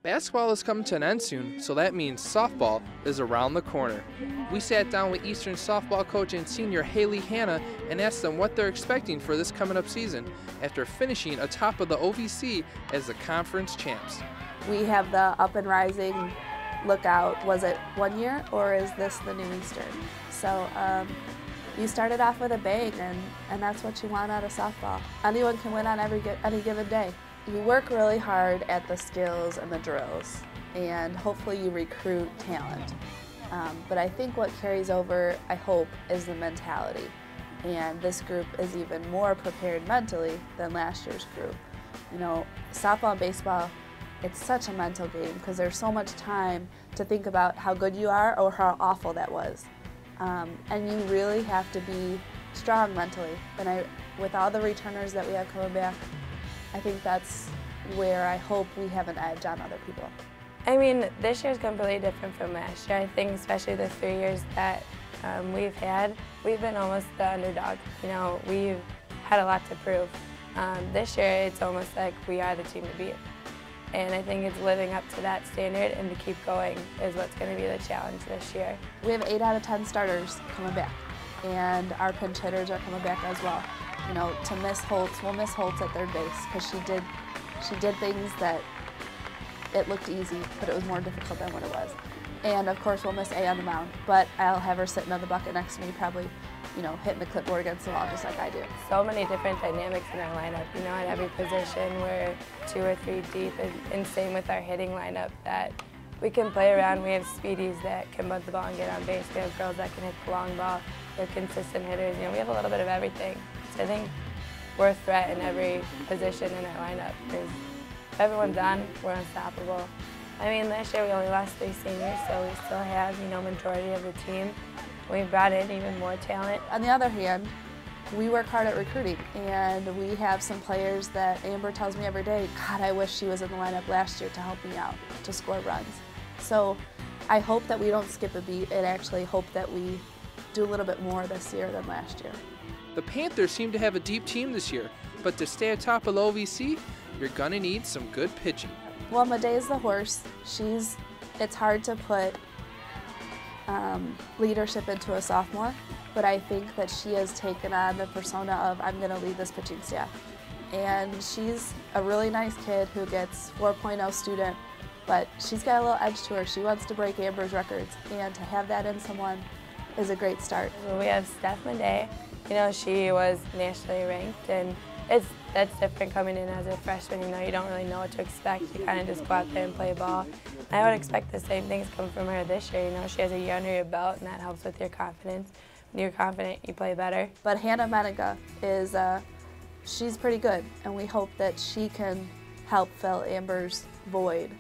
Basketball is coming to an end soon, so that means softball is around the corner. We sat down with Eastern softball coach and senior Haley Hanna and asked them what they're expecting for this coming up season after finishing atop of the OVC as the conference champs. We have the Up and Rising lookout. Was it 1 year or is this the new Eastern? So you started off with a bang, and that's what you want out of softball. Anyone can win on any given day. You work really hard at the skills and the drills, and hopefully you recruit talent. But I think what carries over, I hope, is the mentality. And this group is even more prepared mentally than last year's group. You know, softball and baseball, it's such a mental game because there's so much time to think about how good you are or how awful that was. And you really have to be strong mentally. And with all the returners that we have coming back, I think that's where I hope we have an edge on other people. I mean, this year's completely different from last year. I think especially the 3 years that we've been almost the underdog. You know, we've had a lot to prove. This year, it's almost like we are the team to beat. And I think it's living up to that standard and to keep going is what's going to be the challenge this year. We have 8 out of 10 starters coming back, and our pinch hitters are coming back as well. You know, to miss Holtz, we'll miss Holtz at third base because she did things that it looked easy, but it was more difficult than what it was. And of course, we'll miss A on the mound, but I'll have her sitting on the bucket next to me, probably, you know, hitting the clipboard against the wall just like I do. So many different dynamics in our lineup. You know, at every position we're 2 or 3 deep, and same with our hitting lineup that we can play around. We have speedies that can bunt the ball and get on base. We have girls that can hit the long ball. We have consistent hitters. You know, we have a little bit of everything. So I think we're a threat in every position in our lineup because if everyone's on, we're unstoppable. I mean, last year we only lost 3 seniors, so we still have, you know, majority of the team. We've brought in even more talent. On the other hand, we work hard at recruiting, and we have some players that Amber tells me every day, God, I wish she was in the lineup last year to help me out, to score runs. So I hope that we don't skip a beat and actually hope that we do a little bit more this year than last year. The Panthers seem to have a deep team this year, but to stay atop of the OVC, you're gonna need some good pitching. Well, Madei's the horse. It's hard to put leadership into a sophomore, but I think that she has taken on the persona of I'm going to lead this pitching staff. And she's a really nice kid who gets 4.0 student, but she's got a little edge to her. She wants to break Amber's records, and to have that in someone is a great start. We have Steph Madei. You know, she was nationally ranked, and that's different coming in as a freshman. You know, you don't really know what to expect. You kind of just go out there and play ball. I would expect the same things come from her this year. You know, she has a year under your belt, and that helps with your confidence. When you're confident, you play better. But Hannah Menega is, she's pretty good, and we hope that she can help fill Amber's void.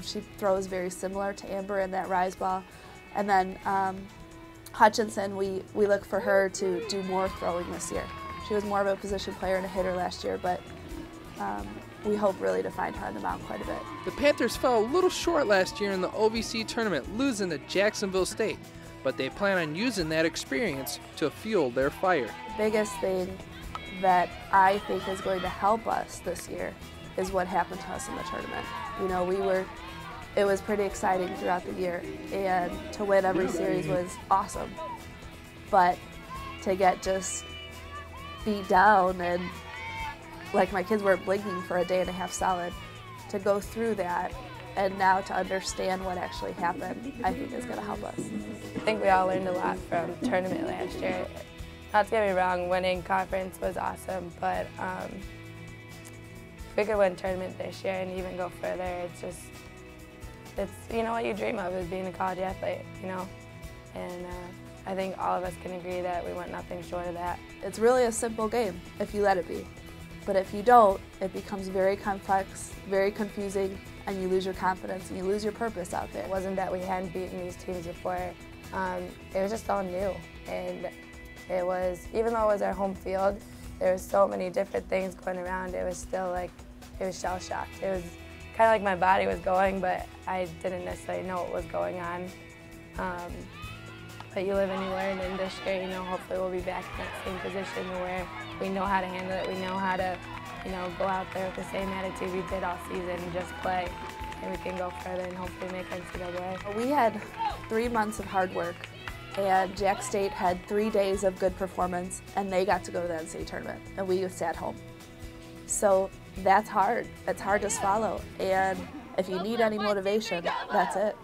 She throws very similar to Amber in that rise ball. And then Hutchinson, we look for her to do more throwing this year. She was more of a position player and a hitter last year, but we hope really to find her on the mound quite a bit. The Panthers fell a little short last year in the OVC tournament, losing to Jacksonville State, but they plan on using that experience to fuel their fire. The biggest thing that I think is going to help us this year is what happened to us in the tournament. You know, it was pretty exciting throughout the year, and to win every series was awesome. But to get just beat down and like my kids weren't blinking for a day and a half solid, to go through that and now to understand what actually happened, I think is going to help us. I think we all learned a lot from tournament last year. Not to get me wrong, winning conference was awesome, but if we could win tournament this year and even go further, it's you know what you dream of is being a college athlete, you know, and I think all of us can agree that we want nothing short of that. It's really a simple game if you let it be, but if you don't, it becomes very complex, very confusing, and you lose your confidence and you lose your purpose out there. It wasn't that we hadn't beaten these teams before, it was just all new, and it was, even though it was our home field, there was so many different things going around, it was still like, it was shell-shocked. It was kind of like my body was going, but I didn't necessarily know what was going on. But you live and you learn, and this year, you know, hopefully we'll be back in that same position where we know how to handle it, we know how to, you know, go out there with the same attitude we did all season and just play. and we can go further and hopefully make NCAA. We had 3 months of hard work, and Jack State had 3 days of good performance, and they got to go to the NCAA tournament, and we sat home. So that's hard. It's hard to swallow, and if you need any motivation, that's it.